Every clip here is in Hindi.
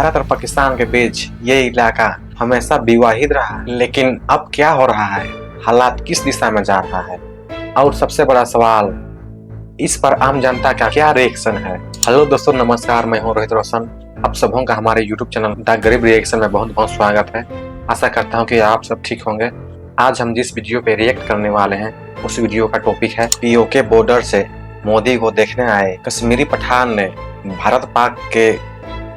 भारत और पाकिस्तान के बीच ये इलाका हमेशा विवाहित रहा, लेकिन अब क्या हो रहा है, हालात किस दिशा में जा रहा है, और सबसे बड़ा सवाल, इस पर आम जनता का क्या रिएक्शन है। हेलो दोस्तों, नमस्कार, मैं हूं रोहित रोशन। आप सबों का हमारे YouTube चैनल द गरीब रिएक्शन में बहुत बहुत स्वागत है। आशा करता हूं कि आप सब ठीक होंगे। आज हम जिस वीडियो पे रिएक्ट करने वाले हैं उस वीडियो का टॉपिक है पीओके बॉर्डर से मोदी को देखने आए कश्मीरी पठान ने भारत पाक के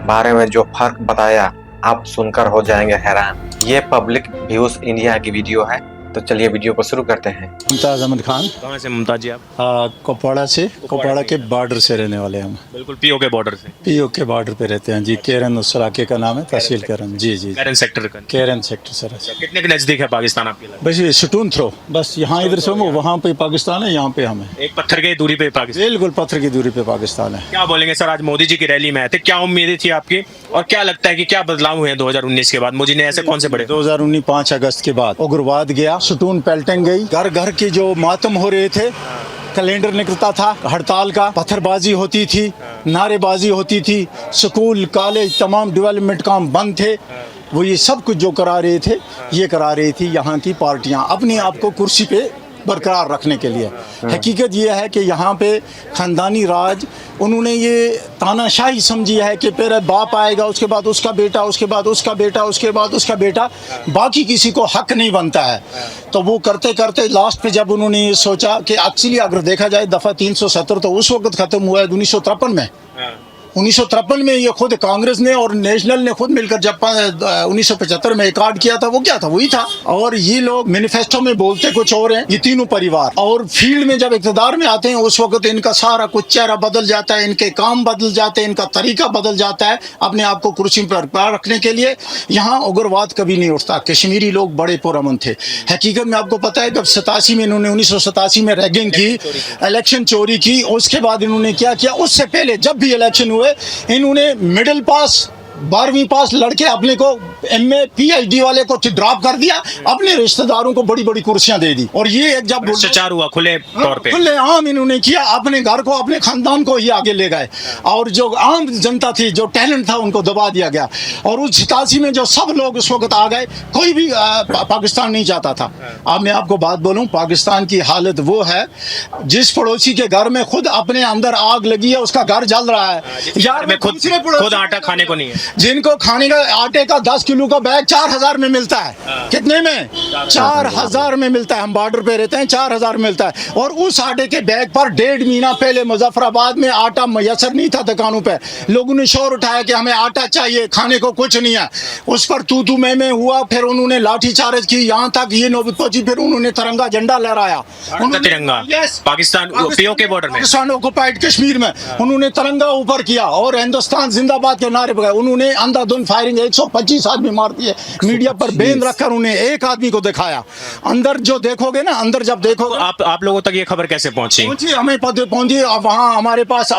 बारे में जो फर्क बताया, आप सुनकर हो जाएंगे हैरान। ये पब्लिक व्यूज इंडिया की वीडियो है, तो चलिए वीडियो को शुरू करते हैं। मुमताज अहमद खान। कहाँ से मुमताज जी आप? कुपवाड़ा से, कुपवाड़ा के बॉर्डर से रहने वाले हैं हम। बिल्कुल पीओके बॉर्डर से। पीओके बॉर्डर पे रहते हैं जी। केरन उस इलाके का नाम है, तहसील केरन। जी जी, केरन सेक्टर का। केरन सेक्टर सर। कितने के नजदीक है पाकिस्तान आपके लिए? बस ये स्टोन थ्रो, बस यहाँ इधर से वहाँ पे पाकिस्तान है, यहाँ पे हम है। एक पत्थर की दूरी पे पाकिस्तान। बिल्कुल पत्थर की दूरी पे पाकिस्तान है। क्या बोलेंगे सर, आज मोदी जी की रैली में आए थे, क्या उम्मीदें थी आपकी और क्या लगता है कि क्या बदलाव हुए हैं 2019 के बाद? मोदी ने ऐसे कौन से बड़े 2019 5 अगस्त के बाद उग्रवाद गया, स्टोन पेल्टिंग गई, घर घर के जो मातम हो रहे थे, कैलेंडर निकलता था हड़ताल का, पत्थरबाजी होती थी, नारेबाजी होती थी, स्कूल कॉलेज तमाम डेवलपमेंट काम बंद थे। वो ये सब कुछ जो करा रहे थे, ये करा रही थी यहाँ की पार्टियाँ अपने आप को कुर्सी पे बरकरार रखने के लिए। हकीकत ये है कि यहाँ पे ख़ानदानी राज उन्होंने ये तानाशाही समझी है कि पहले बाप आएगा, उसके बाद उसका बेटा, उसके बाद उसका बेटा, उसके बाद उसका बेटा, बाकी किसी को हक नहीं बनता है। तो वो करते करते लास्ट पे जब उन्होंने ये सोचा कि एक्चुअली अगर देखा जाए दफ़ा 370 तो उस वक्त ख़त्म हुआ है 1953 में। 1953 में ये खुद कांग्रेस ने और नेशनल ने खुद मिलकर जब 1975 में कार्ड किया था, वो क्या था, वही था। और ये लोग मैनिफेस्टो में बोलते कुछ और हैं, ये तीनों परिवार, और फील्ड में जब इक़्तिदार में आते हैं उस वक्त इनका सारा कुछ चेहरा बदल जाता है, इनके काम बदल जाते हैं, इनका तरीका बदल जाता है अपने आप को कुर्सी पर रखने के लिए। यहाँ उग्रवाद कभी नहीं उठता। कश्मीरी लोग बड़े पुरअमन थे। हकीकत में आपको पता है जब 87 में इन्होंने 1987 में रैगिंग की, इलेक्शन चोरी की, उसके बाद इन्होंने क्या किया, उससे पहले जब भी इलेक्शन हुए इन्होंने मिडिल पास 12वीं पास लड़के अपने को एमए पीएचडी वाले को ड्रॉप कर दिया, अपने रिश्तेदारों को बड़ी बड़ी कुर्सियां दे दी। और ये जब भ्रष्टाचार हुआ खुले तौर पे, खुले आम इन्होंने किया, अपने घर को अपने खानदान को ही आगे ले गए, और जो आम जनता थी, जो टैलेंट था, उनको दबा दिया गया। और उस 87 में जो सब लोग उस वक्त आ गए, कोई भी पाकिस्तान नहीं चाहता था। अब मैं आपको बात बोलूं, पाकिस्तान की हालत वो है जिस पड़ोसी के घर में खुद अपने अंदर आग लगी है, उसका घर जल रहा है यार। मैं खुद आटा खाने को नहीं है, जिनको खाने का आटे का 10 किलो का बैग 4000 में मिलता है। कितने में? 4000 में मिलता है। हम बॉर्डर पे रहते हैं, 4000 मिलता है। और उस आटे के बैग पर 1.5 महीना पहले मुजफ्फराबाद में आटा मैसर नहीं था दुकानों पे। लोगों ने शोर उठाया कि हमें आटा चाहिए, खाने को कुछ नहीं है। उस पर तू में हुआ, फिर उन्होंने लाठीचार्ज की, यहाँ तक ये नौबत पहुंची, फिर उन्होंने तिरंगा झंडा लहराया। तिरंगा पाकिस्तान पीओके बॉर्डर में, पाकिस्तान ऑक्युपाइड कश्मीर में उन्होंने तिरंगा ऊपर किया और हिंदुस्तान जिंदाबाद के नारे बगाए। उन्होंने अंधाधुंध फायरिंग 125 आदमी मारती है, मीडिया पर बेंद रखकर उन्हें एक आदमी को दिखाया। अंदर जो देखोगे ना, अंदर जब देखोगे, आप लोगों तक ये खबर कैसे पहुंची? हमें पहुंची। वहाँ हमारे पास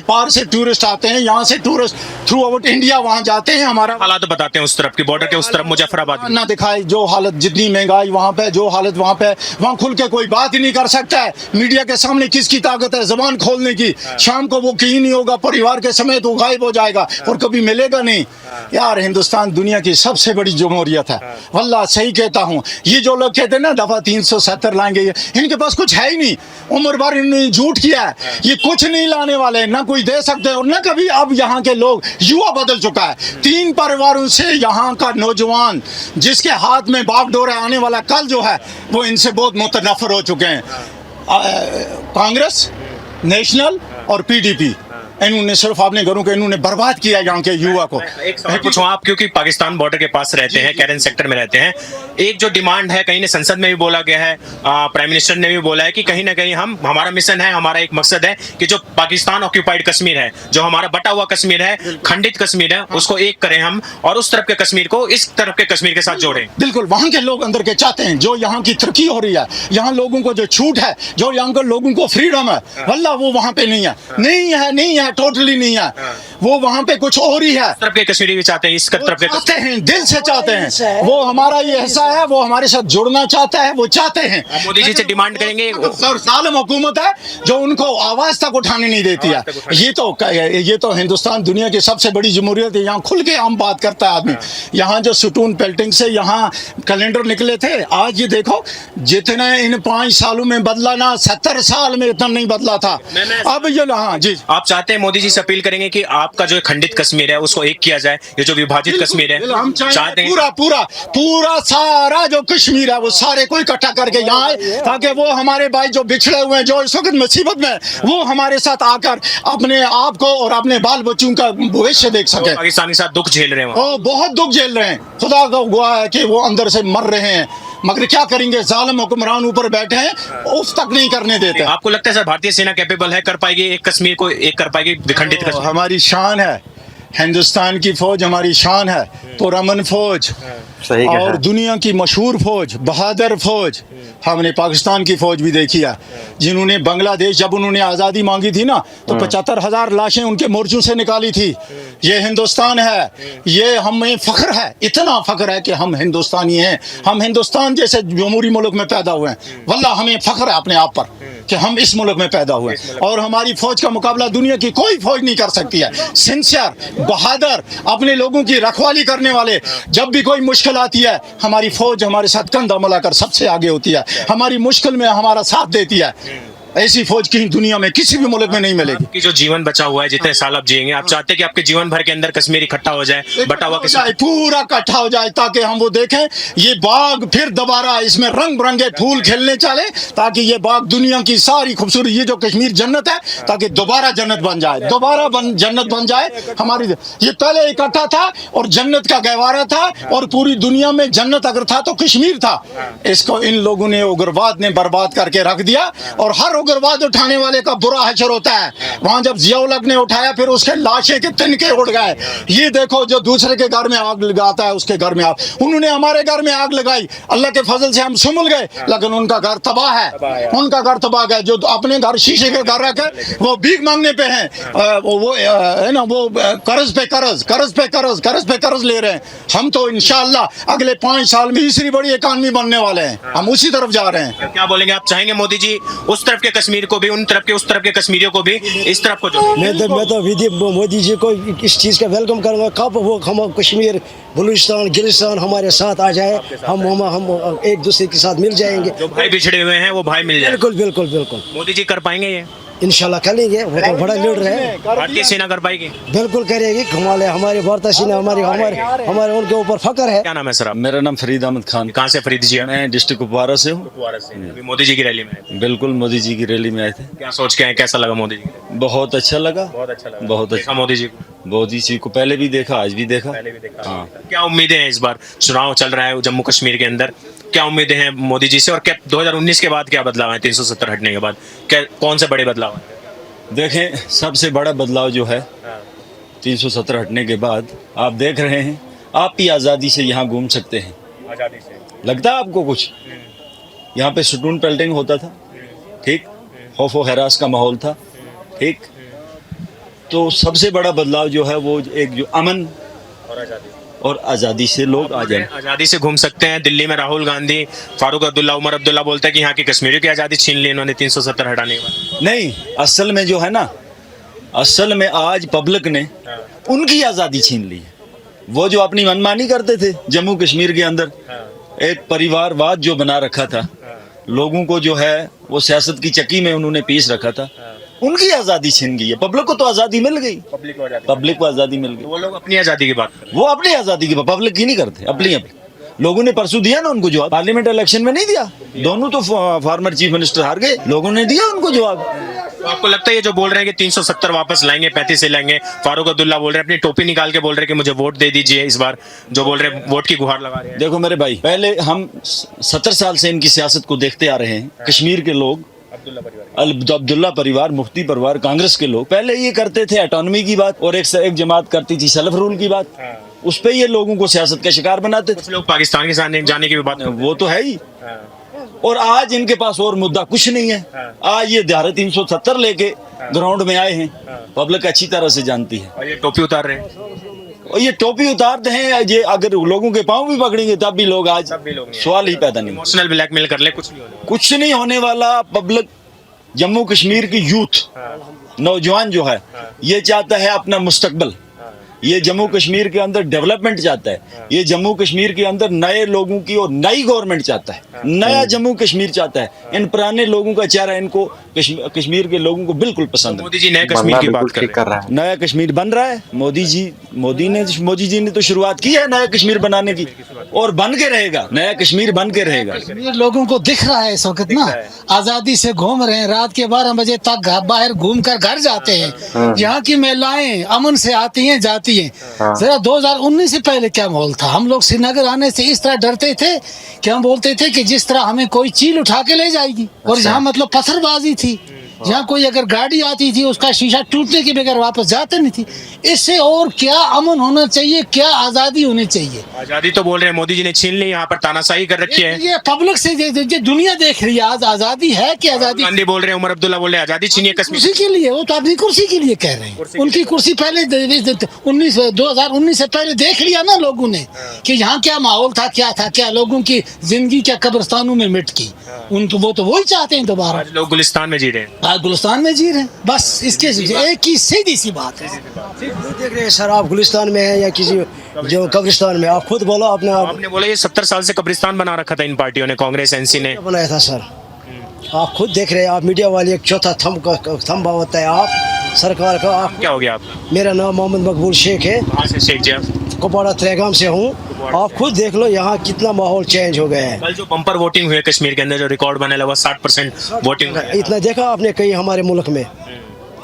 पार से टूरिस्ट आते हैं, यहाँ से टूरिस्ट थ्रू आउट इंडिया वहाँ जाते हैं। हमारा हालात बताते हैं उस तरफ की, बॉर्डर के उस तरफ मुजफ्फराबाद ना दिखाई, जो हालत, जितनी महंगाई वहाँ पे, जो हालत वहाँ पे, वहाँ खुल के कोई बात ही नहीं कर सकता है। मीडिया के सामने किसकी ताकत है जबान खोलने की? शाम को वो कहीं नहीं होगा, परिवार के समेत वो गायब हो जाएगा और कभी मिलेगा नहीं। यार हिंदुस्तान दुनिया की सबसे बड़ी जमहूरियत है, वल्लाह सही कहता हूँ। ये जो लोग कहते हैं ना दफा 370 लाएंगे, इनके पास कुछ है ही नहीं। उम्र भर इन्होंने झूठ किया है, ये कुछ नहीं लाने वाले, ना कोई दे सकते और ना कभी। अब यहाँ के लोग, युवा बदल चुका है। 3 परिवारों से यहाँ का नौजवान जिसके हाथ में बागडोर आने वाला कल जो है, वो इनसे बहुत मुतनफर हो चुके हैं। कांग्रेस, नेशनल और पीडीपी, इन्होंने सिर्फ अपने घरों को इन्होंने बर्बाद किया यहाँ के युवा को। एक सवाल पूछूं, आप क्योंकि पाकिस्तान बॉर्डर के पास रहते हैं, केरन सेक्टर में रहते हैं, एक जो डिमांड है, कहीं ने संसद में भी बोला गया है, प्राइम मिनिस्टर ने भी बोला है कि कहीं ना कहीं हमारा मिशन है, हमारा एक मकसद है कि जो पाकिस्तान ऑक्यूपाइड कश्मीर है, जो हमारा बटा हुआ कश्मीर है, खंडित कश्मीर है, उसको एक करें हम और उस तरफ के कश्मीर को इस तरफ के कश्मीर के साथ जोड़ें। बिल्कुल, वहाँ के लोग अंदर के चाहते हैं, जो यहाँ की तरक्की हो रही है, यहाँ लोगों को जो छूट है, जो यहाँ के लोगों को फ्रीडम है, वल्लाह वो वहाँ पे नहीं है, नहीं है, टोटली नहीं है। वो वहाँ पे कुछ और ही है। इस तरफ के कश्मीरी भी चाहते हैं, इस तरफ के चाहते हैं, दिल से चाहते हैं, वो हमारा ये हिस्सा है, वो हमारे साथ जुड़ना चाहता है, वो चाहते हैं। मोदी जी से डिमांड करेंगे। सर जालिम हुकूमत है जो उनको आवाज तक उठाने नहीं देती है। ये तो हिंदुस्तान दुनिया की सबसे बड़ी जमहूरियत है, यहाँ खुल के आम बात करता है आदमी। यहाँ जो सुटून पेल्टिंग से यहाँ कैलेंडर निकले थे, आज ये देखो जितने इन 5 सालों में बदला ना, 70 साल में इतना नहीं बदला था। अब ये हाँ जी, आप चाहते हैं मोदी जी से अपील करेंगे कि आपका जो खंडित कश्मीर है उसको एक किया जाए, ये जो विभाजित कश्मीर है हम चाहते हैं पूरा सारा जो कश्मीर है वो सारे को इकट्ठा करके यहाँ आए, ताकि वो हमारे भाई जो बिछड़े हुए हैं, जो इस वक्त मुसीबत में, वो हमारे साथ आकर अपने आप को और अपने बाल बच्चों का भविष्य देख सके। पाकिस्तान के साथ दुख झेल रहे हैं वहाँ। वो बहुत दुख झेल रहे हैं, खुदा का हुआ है कि वो अंदर से मर रहे हैं, मगर क्या करेंगे, जालिम हुक्मरान ऊपर बैठे हैं, उफ तक नहीं करने देते। आपको लगता है सर भारतीय सेना कैपेबल है, कर पाएगी एक कश्मीर को एक कर पाएगी विखंडित कश्मीर? हमारी शान है, हिंदुस्तान की फौज हमारी शान है, पुरअमन फौज सही कहा। और दुनिया की मशहूर फौज, बहादुर फौज। हमने पाकिस्तान की फौज भी देखी है, जिन्होंने बांग्लादेश जब उन्होंने आज़ादी मांगी थी ना, तो 75,000 लाशें उनके मोर्चों से निकाली थी। ये हिंदुस्तान है, ये हमें फख्र है, इतना फख्र है कि हम हिंदुस्तानी हैं, हम हिंदुस्तान जैसे जमहूरी मुल्क में पैदा हुए हैं। वल्लाह हमें फख्र है अपने आप पर कि हम इस मुल्क में पैदा हुए, और हमारी फौज का मुकाबला दुनिया की कोई फौज नहीं कर सकती है। सिंसियर, बहादुर, अपने लोगों की रखवाली करने वाले। जब भी कोई मुश्किल आती है, हमारी फौज हमारे साथ कंधा मिलाकर सबसे आगे होती है, हमारी मुश्किल में हमारा साथ देती है। ऐसी फौज कहीं दुनिया में किसी भी मुल्क में नहीं मिलेगी। आपकी जो जीवन बचा हुआ है, जितने साल आप जिएंगे, आप चाहते हैं कि आपके जीवन भर के अंदर कश्मीर इकट्ठा हो जाए, बटा हुआ कश्मीर पूरा इकट्ठा हो जाए, ताकि हम वो देखें ये बाग फिर दोबारा इसमें रंग बिरंगे फूल खिलने चले, ताकि ये बाग दुनिया की सारी खूबसूरत, ये जो कश्मीर जन्नत है, ताकि दोबारा जन्नत बन जाए, दोबारा जन्नत बन जाए हमारी। ये पहले इकट्ठा था और जन्नत का गहवारा था, और पूरी दुनिया में जन्नत अगर था तो कश्मीर था। इसको इन लोगों ने, उग्रवाद ने बर्बाद करके रख दिया, और हर उग्रवाद उठाने वाले का बुरा हशर होता है। वहां जब जियाउल ने उठाया, फिर उसके लाशें के तिनके उड़ गए। ये देखो जो दूसरे के घर में आग लगाता है उसके घर में आग, उन्होंने हमारे घर में आग लगाई, अल्लाह के फजल से हम संभल गए, लेकिन उनका घर तबाह है, उनका घर तबाह है। जो अपने घर शीशे के घर रखे वो भीख मांगने पे हैं, वो है ना, वो कर्ज पे कर्ज, कर्ज पे कर्ज, कर्ज पे कर्ज ले रहे हैं। हम तो इंशाअल्लाह अगले 5 साल में तीसरी बड़ी इकानमी बनने वाले हैं, हम उसी तरफ जा रहे हैं। क्या बोलेंगे आप? चाहेंगे मोदी जी उस तरफ के कश्मीर को भी, उन तरफ के, उस तरफ के कश्मीरियों को भी इस तरफ को जो? मैं तो विधि मोदी जी को इस चीज़ का वेलकम करूँगा। कब वो हम कश्मीर, बलूचिस्तान, गिलिस्तान हमारे साथ आ जाए, हम एक दूसरे के साथ मिल जाएंगे। जो भाई बिछड़े हुए हैं वो भाई मिल जाए। बिल्कुल बिल्कुल बिल्कुल, मोदी जी कर पाएंगे ये? इंशाल्लाह करेंगे, वो तो बड़ा लीडर है। भारतीय सेना कर पाएगी? बिल्कुल करेगी, हमारे भारतीय सेना, हमारे उनके ऊपर फख्र है। क्या नाम है सर आप? मेरा नाम फरीद अहमद खान। कहाँ से फरीद जी? मैं डिस्ट्रिक्ट कुपवारा से हूँ। अभी मोदी जी की रैली में आए थे। बिल्कुल मोदी जी की रैली में आए थे। क्या सोच के आए, कैसा लगा मोदी जी? बहुत अच्छा लगा, बहुत अच्छा लगा। बहुत अच्छा। देखा मोदी जी को? मोदी जी को पहले भी देखा, आज भी देखा। पहले भी देखा। हाँ। क्या उम्मीदें हैं इस बार? चुनाव चल रहा है जम्मू कश्मीर के अंदर, क्या उम्मीदें हैं मोदी जी से, और क्या 2019 के बाद क्या बदलाव है? 370 हटने के बाद क्या, कौन से बड़े बदलाव हैं? देखें, सबसे बड़ा बदलाव जो है 370 हटने के बाद, आप देख रहे हैं, आप भी आज़ादी से यहाँ घूम सकते हैं। आज़ादी से लगता है आपको कुछ? यहाँ पे सुटून पेल्टिंग होता था, ठीक, खौफ व हरास का माहौल था, ठीक। तो सबसे बड़ा बदलाव जो है वो एक जो अमन और आज़ादी से लोग आ जाए, आज़ादी से घूम सकते हैं। दिल्ली में राहुल गांधी, फारूक अब्दुल्ला, उमर अब्दुल्ला बोलता है कि यहाँ की कश्मीरियों की आज़ादी छीन ली इन्होंने 370 हटाने के बाद। नहीं, असल में जो है ना, असल में आज पब्लिक ने उनकी आज़ादी छीन ली है। वो जो अपनी मनमानी करते थे जम्मू कश्मीर के अंदर, एक परिवारवाद जो बना रखा था, लोगों को जो है वो सियासत की चक्की में उन्होंने पीस रखा था, उनकी आज़ादी छीन गई है। पब्लिक को तो आज़ादी मिल गई, पब्लिक को आज़ादी मिल गई। वो लोग अपनी आज़ादी की बात कर रहे हैं। वो अपनी आज़ादी की, पब्लिक की नहीं करते, अपनी अपनी। लोगों ने परसों दिया ना उनको जवाब, पार्लियामेंट इलेक्शन में नहीं दिया, दोनों तो फॉर्मर चीफ मिनिस्टर हार गए, लोगों ने दिया उनको जवाब। तो आपको लगता है ये जो बोल रहे हैं कि 370 वापस लाएंगे, 35 से लाएंगे, फारूक अब्दुल्ला बोल रहे हैं, अपनी टोपी निकाल के बोल रहे हैं कि मुझे वोट दे दीजिए इस बार, जो बोल रहे हैं वोट की गुहार लगा रहे हैं? देखो मेरे भाई, पहले हम 70 साल से इनकी सियासत को देखते आ रहे हैं। कश्मीर के लोग, अब्दुल्ला परिवार, मुफ्ती परिवार, कांग्रेस के लोग पहले ये करते थे ऑटोनॉमी की बात, और एक जमात करती थी सेल्फ रूल की बात, उस पे ये लोगों को सियासत का शिकार बनाते थे। कुछ लोग पाकिस्तान के साथ जाने की भी बात, वो तो है ही, और आज इनके पास और मुद्दा कुछ नहीं है। आज ये धारा 370 लेके ग्राउंड में आए हैं, पब्लिक अच्छी तरह से जानती है। और ये टोपी उतार रहे हैं। और ये टोपी उतारते हैं, ये अगर लोगों के पाँव भी पकड़ेंगे तब भी लोग आज सवाल ही पैदा नहीं। इमोशनल ब्लैकमेल कर ले, कुछ नहीं होने वाला। पब्लिक जम्मू कश्मीर की यूथ नौजवान जो है ये चाहता है अपना मुस्तकबल, ये जम्मू कश्मीर के अंदर डेवलपमेंट चाहता है, ये जम्मू कश्मीर के अंदर नए लोगों की और नई गवर्नमेंट चाहता है, नया जम्मू कश्मीर चाहता है। इन पुराने लोगों का चेहरा इनको कश्मीर के लोगों को बिल्कुल पसंद है। मोदी जी नए कश्मीर की बात कर रहे हैं। नया कश्मीर बन रहा है। मोदी जी ने तो शुरुआत की है नया कश्मीर बनाने की, और बन के रहेगा, नया कश्मीर बन के रहेगा। कश्मीर लोगों को दिख रहा है इस वक्त ना, आजादी से घूम रहे हैं, रात के 12 बजे तक बाहर घूम कर घर जाते हैं। यहाँ की महिलाएं अमन से आती हैं जाती हैं। जरा 2019 से पहले क्या माहौल था? हम लोग श्रीनगर आने से इस तरह डरते थे कि हम बोलते थे कि जिस तरह हमें कोई चील उठा के ले जाएगी, और यहाँ मतलब पत्थरबाजी थी, जहाँ कोई अगर गाड़ी आती थी उसका शीशा टूटने के बगैर वापस जाते नहीं थी। इससे और क्या अमन होना चाहिए, क्या आजादी होनी चाहिए? आजादी तो बोल रहे हैं मोदी जी ने छीन ली, यहाँ पर तानाशाही कर रखी है। ये पब्लिक से ये दुनिया देख रही है। आज आजादी है कि आजादी? गांधी बोल रहे हैं, उमर अब्दुल्ला बोल रहे हैं आजादी छीनिए कश्मीर। कुर्सी के लिए, वो तो अपनी कुर्सी के लिए कह रहे हैं। उनकी कुर्सी पहले 2019 से पहले देख लिया ना लोगों ने कि यहाँ क्या माहौल था, क्या लोगों की जिंदगी क्या कब्रिस्तानों में मिट की। उनको वो तो वही चाहते हैं दोबारा। आज लोग गुलिस्तान में जी रहे हैं। गुलिस्तान में जी रहे हैं, बस इसके एक ही सीधी सी बात है। देख रहे हैं सर, आप गुलिस्तान में हैं या किसी जो कब्रिस्तान में? आप खुद बोलो अपने आप। आपने बोला ये 70 साल से कब्रिस्तान बना रखा था इन पार्टियों ने, कांग्रेस एनसी ने बनाया था सर। आप खुद देख रहे हैं, आप मीडिया वाले एक चौथा थंबा होता है आप सरकार का। आप क्या हो गया आप? मेरा नाम मोहम्मद मकबूल शेख है। कहाँ से शेख जी आप? कुपवाड़ा त्रेगाम से हूँ। आप खुद देख लो यहाँ कितना माहौल चेंज हो गया है। कल जो बम्पर वोटिंग हुई है कश्मीर के अंदर, जो रिकॉर्ड बने लगा 60% वोटिंग। इतना देखा आपने कहीं हमारे मुल्क में?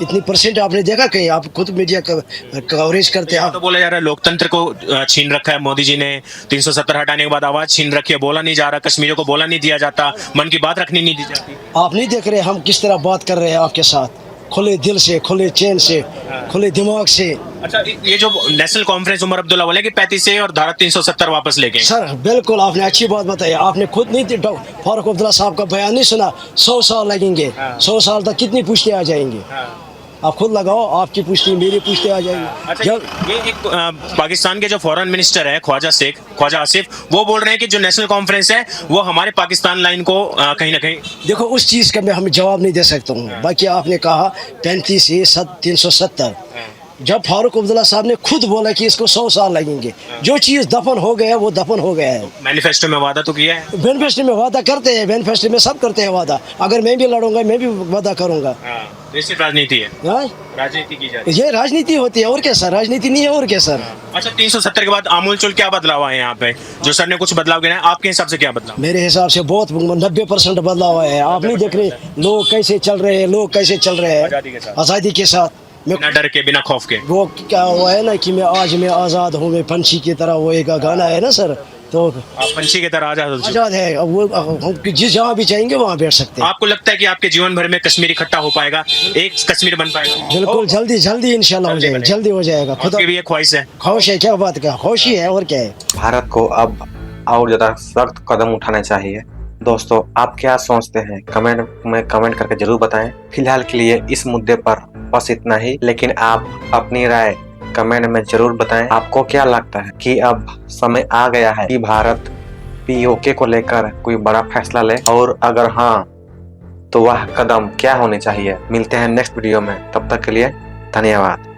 इतनी परसेंट आपने देखा कहीं? आप खुद मीडिया कवरेज करते हैं। तो बोला जा रहा है लोकतंत्र को छीन रखा है मोदी जी ने, 370 हटाने के बाद आवाज छीन रखी है, बोला नहीं जा रहा, कश्मीरियों को बोला नहीं दिया जाता, मन की बात रखनी नहीं दी जाती। आप नहीं देख रहे हम किस तरह बात कर रहे हैं आपके साथ, खुले दिल से, खुले चैन से, खुले दिमाग से। अच्छा, ये जो नेशनल कॉन्फ्रेंस उमर अब्दुल्ला बोले कि 35 से और धारा 370 वापस लेके। सर बिल्कुल आपने अच्छी बात बताई। आपने खुद नहीं फारूक अब्दुल्ला साहब का बयान नहीं सुना? 100 साल लगेंगे। 100 साल तक कितनी पुश्तें आ जाएंगी? आप खुद लगाओ, आपकी पुश्ती मेरी पुश्ती आ जाएगी। अच्छा, ये एक पाकिस्तान के जो फॉरेन मिनिस्टर है ख्वाजा आसिफ, वो बोल रहे हैं कि जो नेशनल कॉन्फ्रेंस है वो हमारे पाकिस्तान लाइन को कहीं ना कहीं। देखो उस चीज़ का मैं हमें जवाब नहीं दे सकता हूँ। बाकी आपने कहा 35 से 370, जब फारूक अब्दुल्ला साहब ने खुद बोला कि इसको 100 साल लगेंगे, जो चीज़ दफन हो गया वो दफन हो गया है। मैनिफेस्टो में वादा तो किया है। मैनिफेस्टो में वादा करते हैं, मैनिफेस्टो में सब करते हैं वादा। अगर मैं भी लड़ूंगा मैं भी वादा करूंगा। सिर्फ राजनीति है, राजनीति की जाती है। ये राजनीति होती है और क्या सर? राजनीति नहीं है और क्या सर? अच्छा, 370 के बाद आमूलचूल क्या बदलाव आए यहाँ पे? जो सर ने कुछ बदलाव किया है, आपके हिसाब से क्या बदलाव? मेरे हिसाब से बहुत 90% बदलाव आया है। आप नहीं देख रहे लोग कैसे चल रहे हैं, लोग कैसे चल रहे हैं आज़ादी के साथ, बिना डर के, बिना खौफ के। वो क्या हुआ है ना कि मैं आज़ाद हूँ, मैं पंछी की तरह, वो एक गाना है ना सर, तो आप पंछी की तरह आज़ाद है। अब वो हम जिस जहाँ भी चाहेंगे वहाँ बैठ सकते हैं। आपको लगता है कि आपके जीवन भर में कश्मीर इकट्ठा हो पाएगा, एक कश्मीर बन पाएगा? बिल्कुल जल्दी इंशाल्लाह हो जाएगा, जल्दी हो जाएगा। खुदा की भी एक ख्वाहिश है, ख्वाहिश है, क्या बात का ख्वाहिश है और क्या है। भारत को अब और ज्यादा सख्त कदम उठाने चाहिए। दोस्तों, आप क्या सोचते हैं कमेंट में कमेंट करके जरूर बताएं। फिलहाल के लिए इस मुद्दे पर बस इतना ही, लेकिन आप अपनी राय कमेंट में जरूर बताएं। आपको क्या लगता है कि अब समय आ गया है कि भारत पीओके को लेकर कोई बड़ा फैसला ले, और अगर हाँ तो वह कदम क्या होने चाहिए? मिलते हैं नेक्स्ट वीडियो में, तब तक के लिए धन्यवाद।